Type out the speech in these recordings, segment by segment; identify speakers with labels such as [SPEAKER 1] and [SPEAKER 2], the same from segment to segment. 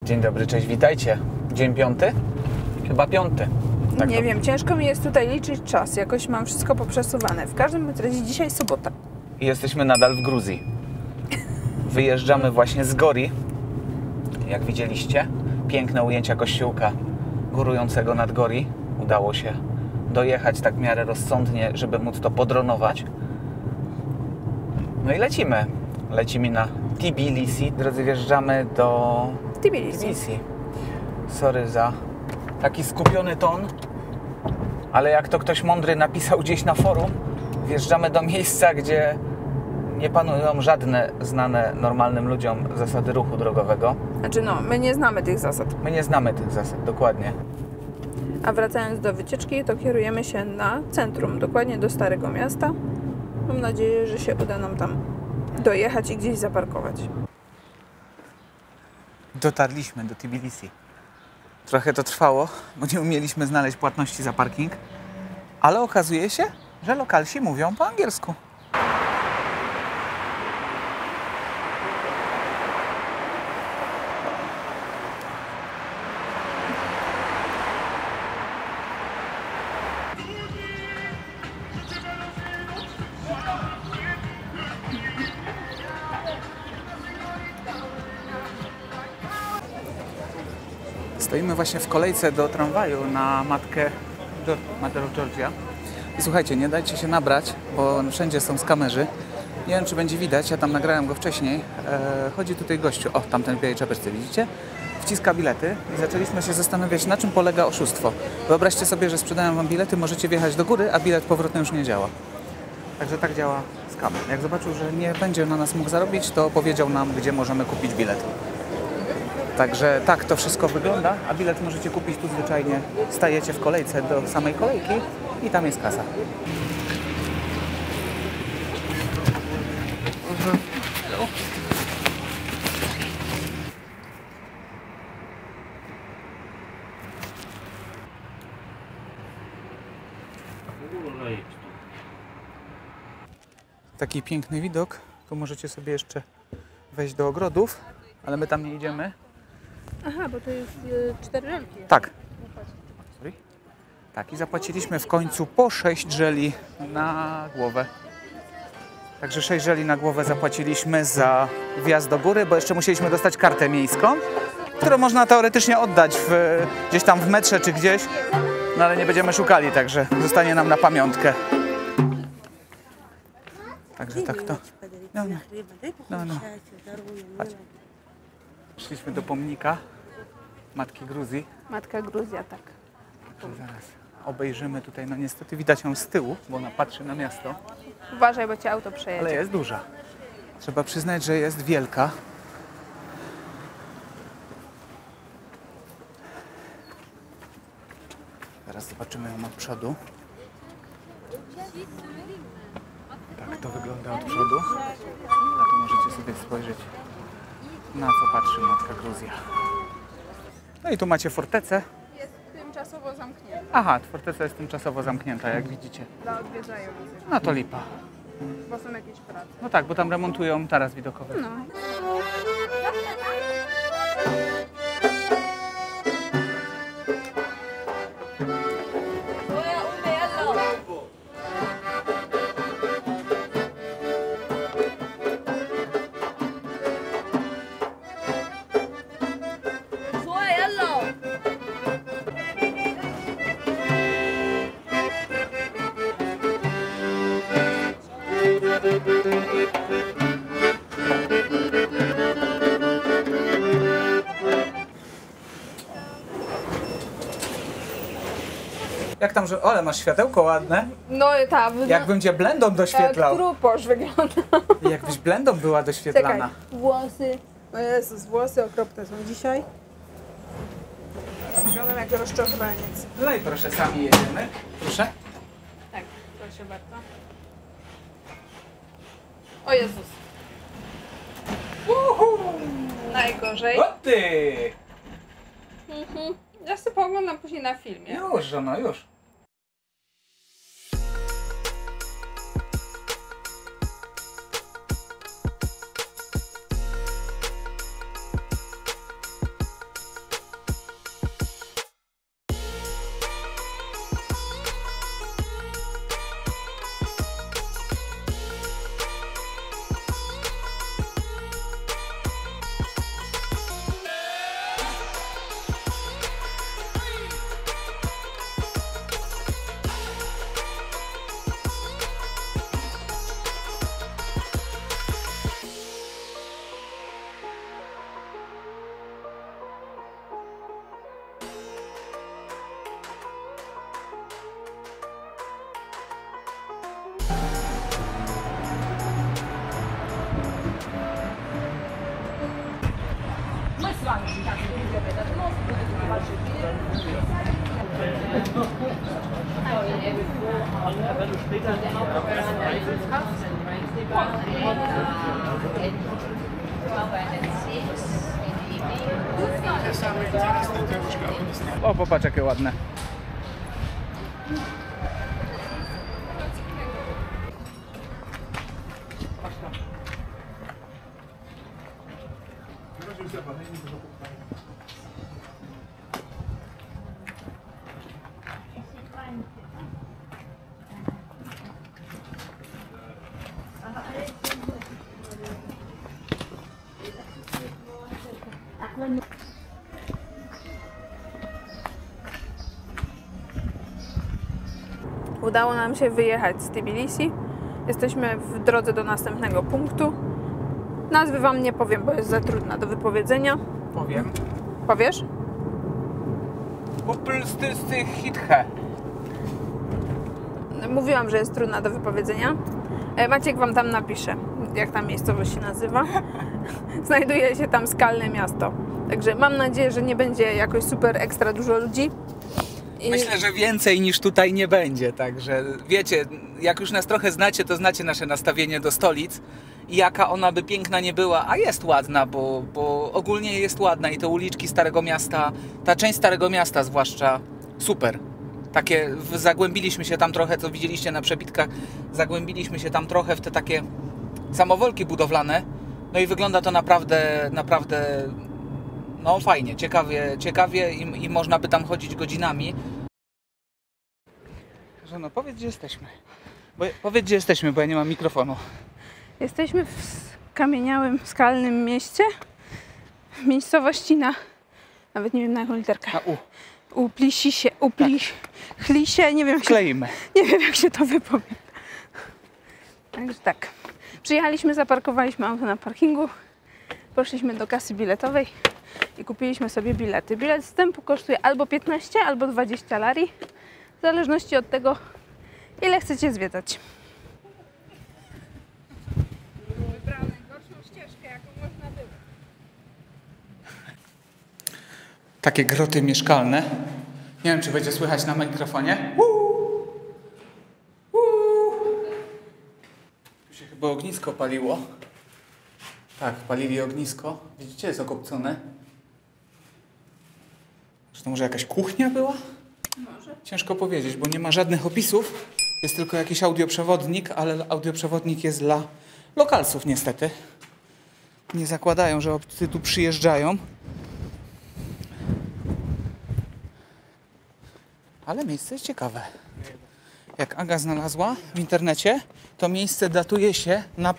[SPEAKER 1] Dzień dobry, cześć, witajcie. Dzień 5? Chyba 5. Tak
[SPEAKER 2] nie wiem, ciężko mi jest tutaj liczyć czas. Jakoś mam wszystko poprzesuwane. W każdym razie dzisiaj sobota.
[SPEAKER 1] I jesteśmy nadal w Gruzji. Wyjeżdżamy właśnie z Gori. Jak widzieliście, piękne ujęcia kościółka górującego nad Gori. Udało się dojechać tak w miarę rozsądnie, żeby móc to podronować. No i lecimy. Lecimy na Tbilisi. Drodzy, wjeżdżamy do Tbilisi. Sorry za taki skupiony ton, ale jak to ktoś mądry napisał gdzieś na forum, wjeżdżamy do miejsca, gdzie nie panują żadne znane normalnym ludziom zasady ruchu drogowego.
[SPEAKER 2] Znaczy no, my nie znamy tych zasad.
[SPEAKER 1] My nie znamy tych zasad, dokładnie.
[SPEAKER 2] A wracając do wycieczki, to kierujemy się na centrum, dokładnie do Starego Miasta. Mam nadzieję, że się uda nam tam dojechać i gdzieś zaparkować.
[SPEAKER 1] Dotarliśmy do Tbilisi. Trochę to trwało, bo nie umieliśmy znaleźć płatności za parking, ale okazuje się, że lokalsi mówią po angielsku. Stoimy właśnie w kolejce do tramwaju na Mother of Georgia. I słuchajcie, nie dajcie się nabrać, bo wszędzie są skamerzy. Nie wiem, czy będzie widać, ja tam nagrałem go wcześniej. Chodzi tutaj gościu, o, tamten w białej czapeczce, widzicie? Wciska bilety i zaczęliśmy się zastanawiać, na czym polega oszustwo. Wyobraźcie sobie, że sprzedają wam bilety, możecie wjechać do góry, a bilet powrotny już nie działa. Także tak działa skamer. Jak zobaczył, że nie będzie na nas mógł zarobić, to powiedział nam, gdzie możemy kupić bilet. Także tak to wszystko wygląda, a bilet możecie kupić tu zwyczajnie. Stajecie w kolejce do samej kolejki i tam jest kasa. Hello. Taki piękny widok. Tu możecie sobie jeszcze wejść do ogrodów, ale my tam nie idziemy.
[SPEAKER 2] Aha, bo to jest 4 żelki.
[SPEAKER 1] Tak. Sorry. Tak, i zapłaciliśmy w końcu po 6 żeli na głowę. Także 6 żeli na głowę zapłaciliśmy za wjazd do góry, bo jeszcze musieliśmy dostać kartę miejską, którą można teoretycznie oddać gdzieś tam w metrze czy gdzieś, no ale nie będziemy szukali, także zostanie nam na pamiątkę. Także tak to. No. Patrz. Szliśmy do pomnika Matki Gruzji.
[SPEAKER 2] Matka Gruzja, tak.
[SPEAKER 1] Zaraz obejrzymy tutaj, no niestety widać ją z tyłu, bo ona patrzy na miasto.
[SPEAKER 2] Uważaj, bo cię auto przejedzie.
[SPEAKER 1] Ale jest duża. Trzeba przyznać, że jest wielka. Teraz zobaczymy ją od przodu. Tak to wygląda od przodu. A tu możecie sobie spojrzeć, na co patrzy Matka Gruzja. No i tu macie fortecę.
[SPEAKER 2] Jest tymczasowo zamknięta.
[SPEAKER 1] Aha, forteca jest tymczasowo zamknięta, jak widzicie.
[SPEAKER 2] Dla odwiedzających.
[SPEAKER 1] No to lipa.
[SPEAKER 2] Bo są jakieś prace.
[SPEAKER 1] No tak, bo tam remontują taras widokowy.
[SPEAKER 2] No.
[SPEAKER 1] Jak tam, że... Ale masz światełko ładne.
[SPEAKER 2] No tak.
[SPEAKER 1] Jakbym cię blendą doświetlał.
[SPEAKER 2] Truposz wygląda.
[SPEAKER 1] Jakbyś blendą była doświetlana.
[SPEAKER 2] Czekaj, włosy. O Jezus, włosy okropne są dzisiaj. Wyglądam jak rozczochraniec.
[SPEAKER 1] No i proszę, sami jedziemy. Proszę.
[SPEAKER 2] Tak, proszę bardzo. O Jezus. Najgorzej.
[SPEAKER 1] O ty!
[SPEAKER 2] Ja sobie pooglądam później na filmie.
[SPEAKER 1] Już, żono, już. O, popatrz jakie ładne.
[SPEAKER 2] Udało nam się wyjechać z Tbilisi. Jesteśmy w drodze do następnego punktu. Nazwy wam nie powiem, bo jest za trudna do wypowiedzenia.
[SPEAKER 1] Powiem.
[SPEAKER 2] Powiesz?
[SPEAKER 1] Populstysty hithe.
[SPEAKER 2] Mówiłam, że jest trudna do wypowiedzenia. Maciek wam tam napisze, jak ta miejscowość się nazywa. Znajduje się tam skalne miasto. Także mam nadzieję, że nie będzie jakoś super ekstra dużo ludzi.
[SPEAKER 1] Myślę, że więcej niż tutaj nie będzie, także wiecie, jak już nas trochę znacie, to znacie nasze nastawienie do stolic i jaka ona by piękna nie była, a jest ładna, bo ogólnie jest ładna i te uliczki Starego Miasta, ta część Starego Miasta zwłaszcza, super. Takie, zagłębiliśmy się tam trochę, co widzieliście na przebitkach, zagłębiliśmy się tam trochę w te takie samowolki budowlane, no i wygląda to naprawdę no fajnie, ciekawie i można by tam chodzić godzinami. Żono, powiedz gdzie jesteśmy. Powiedz gdzie jesteśmy, bo ja nie mam mikrofonu.
[SPEAKER 2] Jesteśmy w skamieniałym, skalnym mieście. Miejscowości nawet nie wiem na jaką literkę.
[SPEAKER 1] Na U.
[SPEAKER 2] Uplisisie, Chlisie, nie wiem jak się to wypowie. Także tak. Przyjechaliśmy, zaparkowaliśmy auto na parkingu. Poszliśmy do kasy biletowej i kupiliśmy sobie bilety. Bilet wstępu kosztuje albo 15, albo 20 lari. W zależności od tego, ile chcecie zwiedzać. Wybrałem najgorszą ścieżkę, jaką można było.
[SPEAKER 1] Takie groty mieszkalne. Nie wiem, czy będzie słychać na mikrofonie. Tu się chyba ognisko paliło. Tak, palili ognisko. Widzicie, jest okopcone. Czy to może jakaś kuchnia była?
[SPEAKER 2] Może.
[SPEAKER 1] Ciężko powiedzieć, bo nie ma żadnych opisów. Jest tylko jakiś audioprzewodnik, ale audioprzewodnik jest dla lokalsów niestety. Nie zakładają, że obcy tu przyjeżdżają. Ale miejsce jest ciekawe. Jak Aga znalazła w internecie, to miejsce datuje się na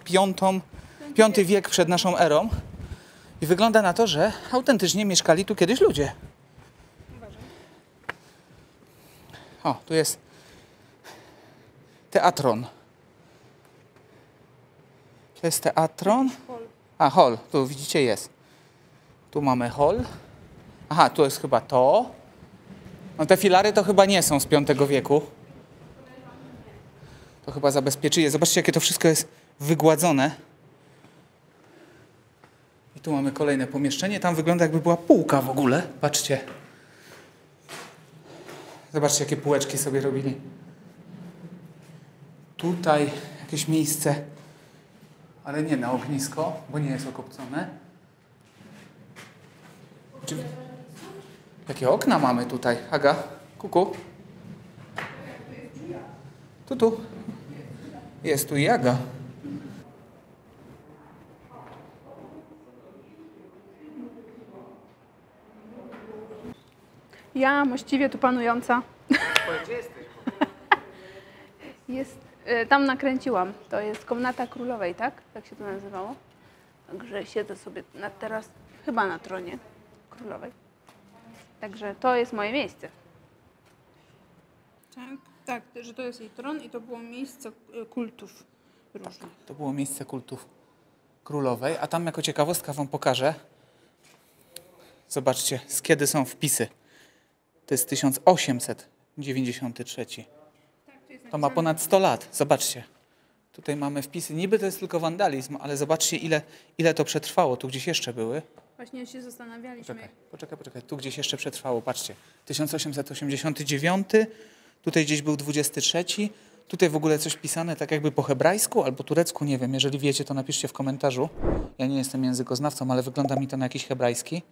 [SPEAKER 1] V wiek przed naszą erą. I wygląda na to, że autentycznie mieszkali tu kiedyś ludzie. O, tu jest teatron. To jest teatron. A, hall. Tu widzicie jest. Tu mamy hall. Aha, tu jest chyba to. No te filary to chyba nie są z V wieku. To chyba zabezpieczyli je. Zobaczcie, jakie to wszystko jest wygładzone. I tu mamy kolejne pomieszczenie. Tam wygląda, jakby była półka w ogóle. Patrzcie. Zobaczcie, jakie półeczki sobie robili. Tutaj jakieś miejsce, ale nie na ognisko, bo nie jest okopcone. Jakie okna mamy tutaj? Aga, kuku. Tu. Jest tu i Aga.
[SPEAKER 2] Ja właściwie tu panująca.
[SPEAKER 1] Gdzie jesteś?
[SPEAKER 2] Jest, tam nakręciłam. To jest komnata królowej, tak? Tak się to nazywało. Także siedzę sobie teraz chyba na tronie królowej. Także to jest moje miejsce. Tak, że to jest jej tron i to było miejsce kultów różnych.
[SPEAKER 1] To było miejsce kultów królowej, a tam jako ciekawostka wam pokażę. Zobaczcie, z kiedy są wpisy. To jest 1893. To ma ponad 100 lat. Zobaczcie. Tutaj mamy wpisy. Niby to jest tylko wandalizm, ale zobaczcie, ile to przetrwało. Tu gdzieś jeszcze były.
[SPEAKER 2] Właśnie się zastanawialiśmy.
[SPEAKER 1] Poczekaj. Tu gdzieś jeszcze przetrwało. Patrzcie. 1889. Tutaj gdzieś był 23. Tutaj w ogóle coś pisane tak jakby po hebrajsku albo turecku. Nie wiem. Jeżeli wiecie, to napiszcie w komentarzu. Ja nie jestem językoznawcą, ale wygląda mi to na jakiś hebrajski.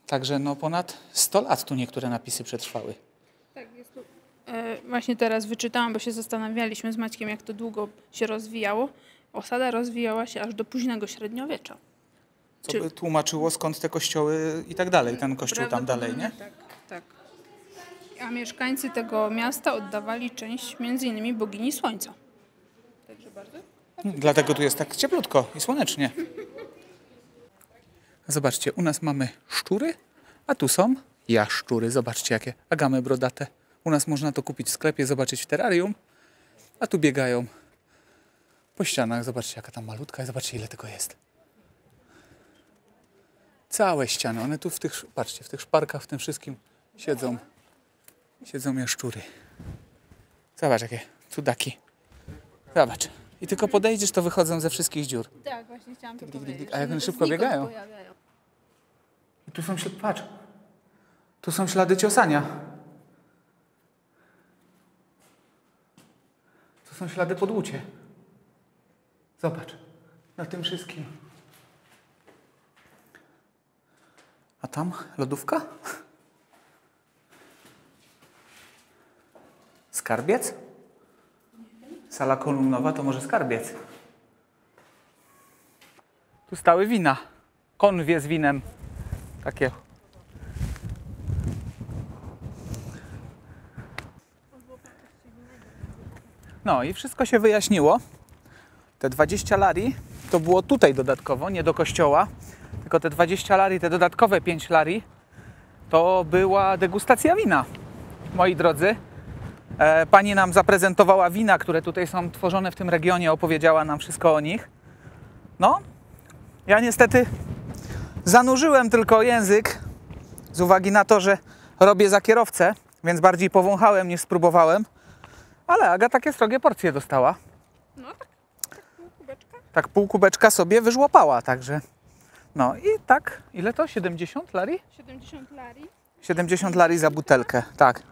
[SPEAKER 1] Także no ponad 100 lat tu niektóre napisy przetrwały.
[SPEAKER 2] Tak, jest tu. Właśnie teraz wyczytałam, bo się zastanawialiśmy z Maćkiem, jak to długo się rozwijało. Osada rozwijała się aż do późnego średniowiecza.
[SPEAKER 1] Co by tłumaczyło, skąd te kościoły i tak dalej, ten kościół tam dalej, nie?
[SPEAKER 2] Tak. A mieszkańcy tego miasta oddawali część między innymi bogini słońca. Także bardzo.
[SPEAKER 1] Dlatego tu jest tak cieplutko i słonecznie. Zobaczcie, u nas mamy szczury, a tu są jaszczury. Zobaczcie, jakie agamy brodate. U nas można to kupić w sklepie, zobaczyć w terrarium, a tu biegają po ścianach. Zobaczcie, jaka tam malutka i zobaczcie, ile tego jest. Całe ściany. One tu patrzcie, w tych szparkach, w tym wszystkim siedzą jaszczury. Zobacz, jakie cudaki. Zobacz. I tylko podejdziesz, to wychodzą ze wszystkich dziur.
[SPEAKER 2] Tak, właśnie chciałam to powiedzieć.
[SPEAKER 1] A jak one szybko biegają. I tu są ślady, patrz. Tu są ślady ciosania. To są ślady podłucie. Zobacz. Na tym wszystkim. A tam lodówka? Skarbiec? Sala kolumnowa to może skarbiec. Tu stały wina. Konwie z winem. Takie. No i wszystko się wyjaśniło. Te 20 lari to było tutaj dodatkowo, nie do kościoła. Tylko te 20 lari, te dodatkowe 5 lari to była degustacja wina. Moi drodzy. Pani nam zaprezentowała wina, które tutaj są tworzone w tym regionie, opowiedziała nam wszystko o nich. No, ja niestety zanurzyłem tylko język z uwagi na to, że robię za kierowcę, więc bardziej powąchałem niż spróbowałem. Ale Aga takie srogie porcje dostała.
[SPEAKER 2] No tak pół kubeczka.
[SPEAKER 1] Tak pół kubeczka sobie wyżłopała, także. No i tak, ile to? 70 lari?
[SPEAKER 2] 70 lari.
[SPEAKER 1] 70 lari za butelkę, tak.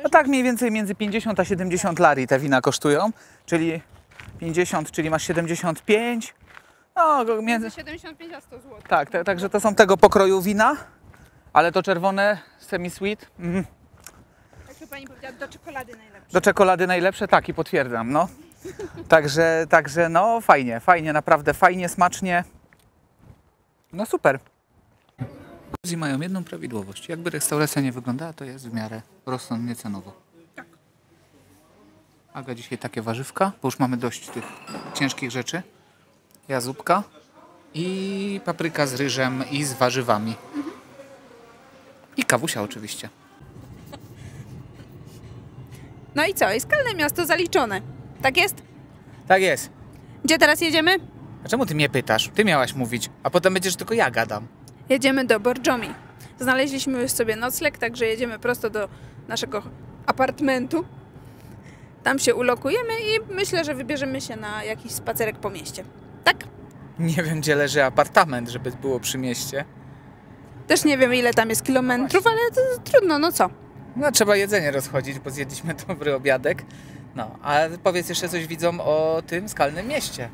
[SPEAKER 1] No tak mniej więcej między 50 a 70 lari te wina kosztują, czyli 50, czyli masz 75. No,
[SPEAKER 2] Między 75 a 100 zł.
[SPEAKER 1] Tak, także to są tego pokroju wina, ale to czerwone semi-sweet.
[SPEAKER 2] Jak pani powiedziała, do czekolady najlepsze.
[SPEAKER 1] Do czekolady najlepsze, tak i potwierdzam, no. Także no fajnie, naprawdę fajnie, smacznie. No super. Gruzji mają jedną prawidłowość. Jakby restauracja nie wyglądała, to jest w miarę rozsądnie cenowo.
[SPEAKER 2] Tak.
[SPEAKER 1] Aga dzisiaj takie warzywka, bo już mamy dość tych ciężkich rzeczy. Ja zupka i papryka z ryżem i z warzywami. I kawusia oczywiście.
[SPEAKER 2] No i co? Jest Skalne Miasto zaliczone. Tak jest?
[SPEAKER 1] Tak jest.
[SPEAKER 2] Gdzie teraz jedziemy?
[SPEAKER 1] A czemu ty mnie pytasz? Ty miałaś mówić, a potem będziesz tylko ja gadam.
[SPEAKER 2] Jedziemy do Borjomi. Znaleźliśmy już sobie nocleg, także jedziemy prosto do naszego apartamentu. Tam się ulokujemy i myślę, że wybierzemy się na jakiś spacerek po mieście. Tak?
[SPEAKER 1] Nie wiem, gdzie leży apartament, żeby było przy mieście.
[SPEAKER 2] Też nie wiem, ile tam jest kilometrów, ale to trudno, no co?
[SPEAKER 1] No, trzeba jedzenie rozchodzić, bo zjedliśmy dobry obiadek. No, ale powiedz jeszcze coś widzom o tym skalnym mieście.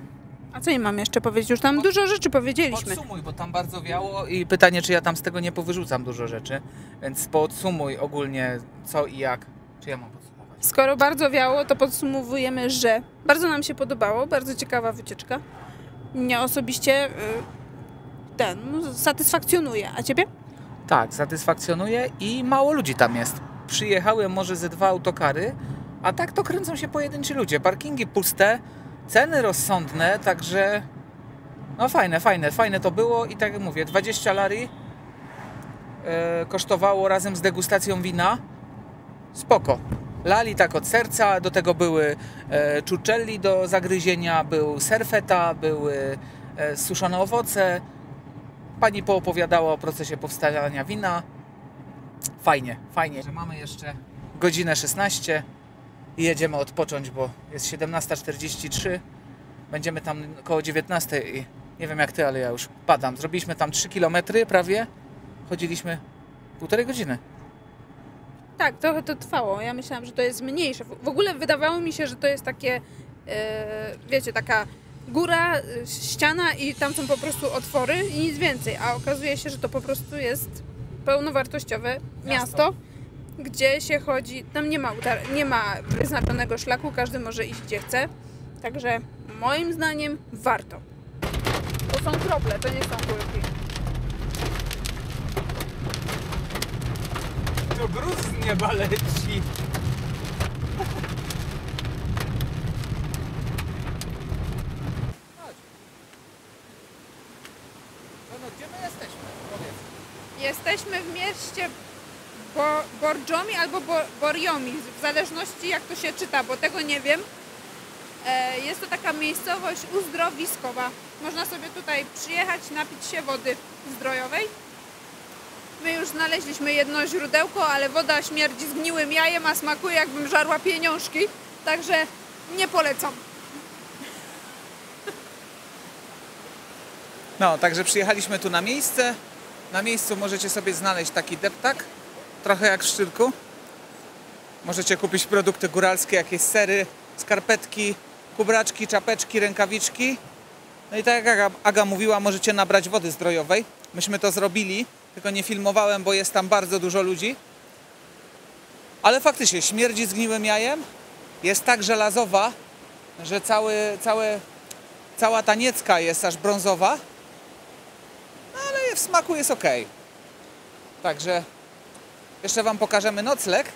[SPEAKER 2] A co im mam jeszcze powiedzieć? Już tam dużo rzeczy powiedzieliśmy.
[SPEAKER 1] Podsumuj, bo tam bardzo wiało i pytanie, czy ja tam z tego nie powyrzucam dużo rzeczy. Więc podsumuj ogólnie co i jak. Czy ja mam podsumować?
[SPEAKER 2] Skoro bardzo wiało, to podsumowujemy, że bardzo nam się podobało, bardzo ciekawa wycieczka. Mnie osobiście satysfakcjonuje. A ciebie?
[SPEAKER 1] Tak, satysfakcjonuje i mało ludzi tam jest. Przyjechały może ze 2 autokary, a tak to kręcą się pojedynczy ludzie. Parkingi puste, ceny rozsądne, także no fajne to było i tak jak mówię, 20 lari kosztowało razem z degustacją wina. Spoko. Lali tak od serca, do tego były czuccelli do zagryzienia, był serfeta, były suszone owoce. Pani poopowiadała o procesie powstawania wina. Fajnie, że mamy jeszcze godzinę 16 i jedziemy odpocząć, bo jest 17:43. Będziemy tam koło 19 i nie wiem jak ty, ale ja już padam. Zrobiliśmy tam 3 km prawie. Chodziliśmy 1,5 godziny.
[SPEAKER 2] Tak, trochę to trwało. Ja myślałam, że to jest mniejsze. W ogóle wydawało mi się, że to jest takie, wiecie, taka góra, ściana i tam są po prostu otwory i nic więcej. A okazuje się, że to po prostu jest pełnowartościowe miasto, gdzie się chodzi. Tam nie ma wyznaczonego szlaku, każdy może iść gdzie chce. Także moim zdaniem warto. To są krople, to nie są górki.
[SPEAKER 1] To gruz z nieba leci. No, gdzie my jesteśmy? Powiedz.
[SPEAKER 2] Jesteśmy w mieście Borjomi albo Borjomi, w zależności jak to się czyta, bo tego nie wiem. Jest to taka miejscowość uzdrowiskowa. Można sobie tutaj przyjechać, napić się wody zdrojowej. My już znaleźliśmy jedno źródełko, ale woda śmierdzi zgniłym jajem, a smakuje jakbym żarła pieniążki. Także nie polecam.
[SPEAKER 1] No, także przyjechaliśmy tu na miejsce. Na miejscu możecie sobie znaleźć taki deptak, trochę jak w Szczyrku. Możecie kupić produkty góralskie, jakieś sery, skarpetki, kubraczki, czapeczki, rękawiczki. No i tak jak Aga mówiła, możecie nabrać wody zdrojowej. Myśmy to zrobili, tylko nie filmowałem, bo jest tam bardzo dużo ludzi. Ale faktycznie śmierdzi zgniłym jajem. Jest tak żelazowa, że cała ta niecka jest aż brązowa. No ale w smaku jest ok. Także jeszcze wam pokażemy nocleg.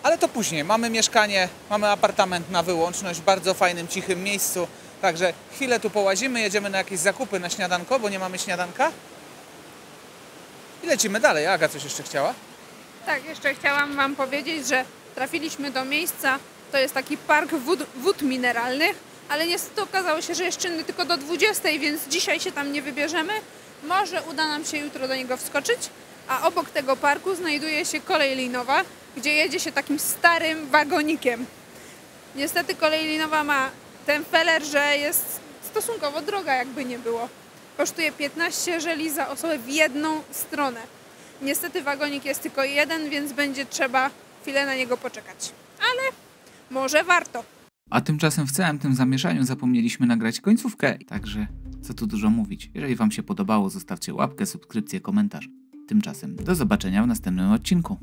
[SPEAKER 1] Ale to później. Mamy mieszkanie, mamy apartament na wyłączność w bardzo fajnym, cichym miejscu. Także chwilę tu połazimy, jedziemy na jakieś zakupy na śniadanko, bo nie mamy śniadanka. I lecimy dalej. Aga coś jeszcze chciała?
[SPEAKER 2] Tak, jeszcze chciałam wam powiedzieć, że trafiliśmy do miejsca, to jest taki park wód mineralnych, ale niestety okazało się, że jest czynny tylko do 20, więc dzisiaj się tam nie wybierzemy. Może uda nam się jutro do niego wskoczyć, a obok tego parku znajduje się kolej linowa, gdzie jedzie się takim starym wagonikiem. Niestety kolej linowa ma ten feler, że jest stosunkowo droga, jakby nie było. Kosztuje 15 żeli za osobę w jedną stronę. Niestety wagonik jest tylko jeden, więc będzie trzeba chwilę na niego poczekać. Ale może warto.
[SPEAKER 1] A tymczasem w całym tym zamieszaniu zapomnieliśmy nagrać końcówkę. Także co tu dużo mówić. Jeżeli wam się podobało, zostawcie łapkę, subskrypcję, komentarz. Tymczasem do zobaczenia w następnym odcinku.